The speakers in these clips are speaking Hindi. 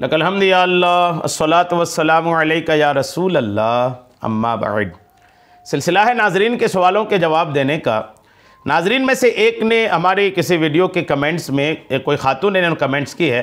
लकल हम्द या अल्लाह अस्सलातु वस्सलामु अलैका या रसूल अल्लाह अम्मा बाद। सिलसिला है नाजरीन के सवालों के जवाब देने का। नाजरीन में से एक ने हमारे किसी वीडियो के कमेंट्स में, कोई खातून ने कमेंट्स की है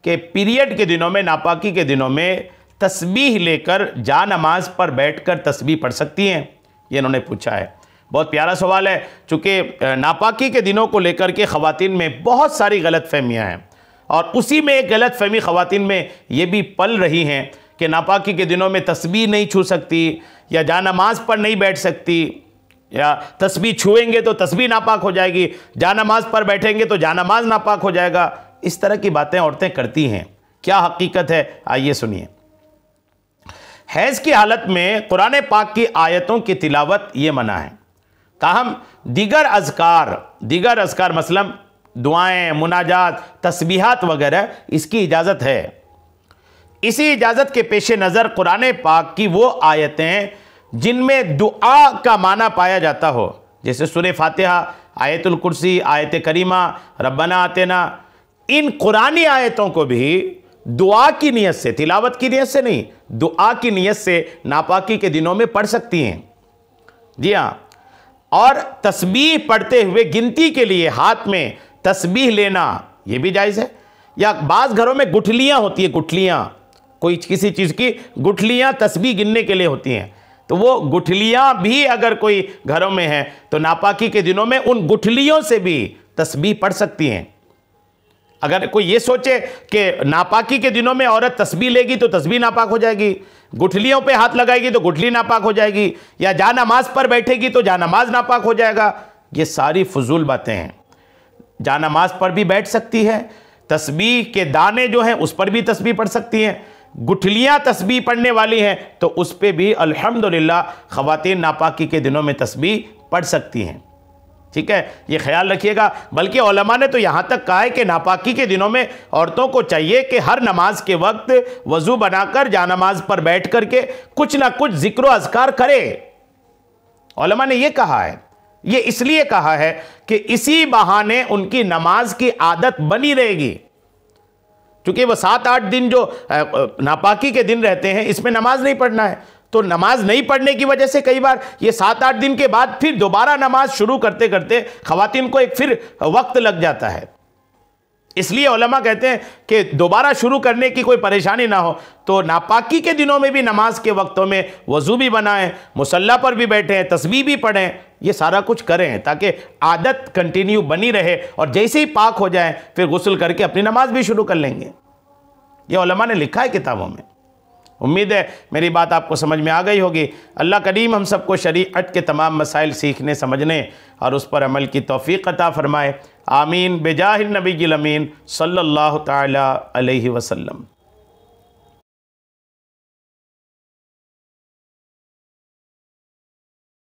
कि पीरियड के दिनों में, नापाकी के दिनों में तस्बीह लेकर जा नमाज पर बैठकर तस्बीह पढ़ सकती हैं? ये इन्होंने पूछा है। बहुत प्यारा सवाल है, चूँकि नापाकी के दिनों को लेकर के ख़वातीन में बहुत सारी गलत फहमियाँ हैं और उसी में एक गलत फहमी ख़वातीन में ये भी पल रही हैं कि नापाकी के दिनों में तस्बीह नहीं छू सकती या जा नमाज पर नहीं बैठ सकती, या तस्बीह छुएंगे तो तस्बीह नापाक हो जाएगी, जा नमाज पर बैठेंगे तो जा नमाज नापाक हो जाएगा। इस तरह की बातें औरतें करती हैं। क्या हकीकत है, आइए सुनिए। हैज़ की हालत में कुरान पाक की आयतों की तिलावत ये मना है। ताहम दीगर अज़कार मसलन दुआएं, मुनाजात, तस्बीहात वगैरह, इसकी इजाज़त है। इसी इजाज़त के पेश नज़र कुरान पाक की वो आयतें जिनमें दुआ का माना पाया जाता हो, जैसे सूरह फातिहा, आयतुल कुर्सी, आयत करीमा, रब्बना आतेना, इन कुरानी आयतों को भी दुआ की नीयत से, तिलावत की नीयत से नहीं, दुआ की नीयत से नापाकी के दिनों में पढ़ सकती हैं। जी हाँ। और तस्बीह पढ़ते हुए गिनती के लिए हाथ में तस्बीह लेना यह भी जायज़ है। या बाज़ घरों में गुठलियाँ होती हैं, गुठलियाँ, कोई किसी चीज़ की गुठलियाँ तस्बीह गिनने के लिए होती हैं, तो वो गुठलियाँ भी अगर कोई घरों में है तो नापाकी के दिनों में उन गुठलियों से भी तस्बीह पढ़ सकती हैं। अगर कोई ये सोचे कि नापाकी के दिनों में औरत तस्बीह लेगी तो तस्बीह नापाक हो जाएगी, गुठलियों पे हाथ लगाएगी तो गुठली नापाक हो जाएगी, या जा नमाज पर बैठेगी तो जा नमाज नापाक हो जाएगा, ये सारी फजूल बातें हैं। जा नमाज पर भी बैठ सकती है, तस्बीह के दाने जो हैं उस पर भी तस्बीह पढ़ सकती हैं, गुठलियाँ तस्बीह पढ़ने वाली हैं तो उस पर भी अल्हम्दुलिल्लाह ख़वातीन नापाकी के दिनों में तस्बीह पढ़ सकती हैं। ठीक है, ये ख्याल रखिएगा। बल्कि उलमा ने तो यहाँ तक कहा है कि नापाकी के दिनों में औरतों को चाहिए कि हर नमाज के वक्त वज़ू बनाकर जा नमाज पर बैठ करके कुछ ना कुछ ज़िक्र अज़कार करे। उलमा ने ये कहा है, ये इसलिए कहा है कि इसी बहाने उनकी नमाज की आदत बनी रहेगी। क्योंकि वो 7-8 दिन जो नापाकी के दिन रहते हैं, इसमें नमाज नहीं पढ़ना है, तो नमाज नहीं पढ़ने की वजह से कई बार ये 7-8 दिन के बाद फिर दोबारा नमाज शुरू करते करते ख़वातीन को एक फिर वक्त लग जाता है। इसलिए उलमा कहते हैं कि दोबारा शुरू करने की कोई परेशानी ना हो, तो नापाकी के दिनों में भी नमाज के वक्तों में वज़ू भी बनाएं, मुसल्ला पर भी बैठें, तस्बीह भी पढ़ें, ये सारा कुछ करें ताकि आदत कंटिन्यू बनी रहे और जैसे ही पाक हो जाए फिर गुस्ल करके अपनी नमाज भी शुरू कर लेंगे। ये उलमा ने लिखा है किताबों में। उम्मीद है मेरी बात आपको समझ में आ गई होगी। अल्लाह करीम हम सबको शरीअत के तमाम मसाइल सीखने, समझने और उस पर अमल की तौफीक अता फ़रमाए। आमीन बेजाहिर नबील अमीन सल्लल्लाहु ताला अलैहि वसल्लम।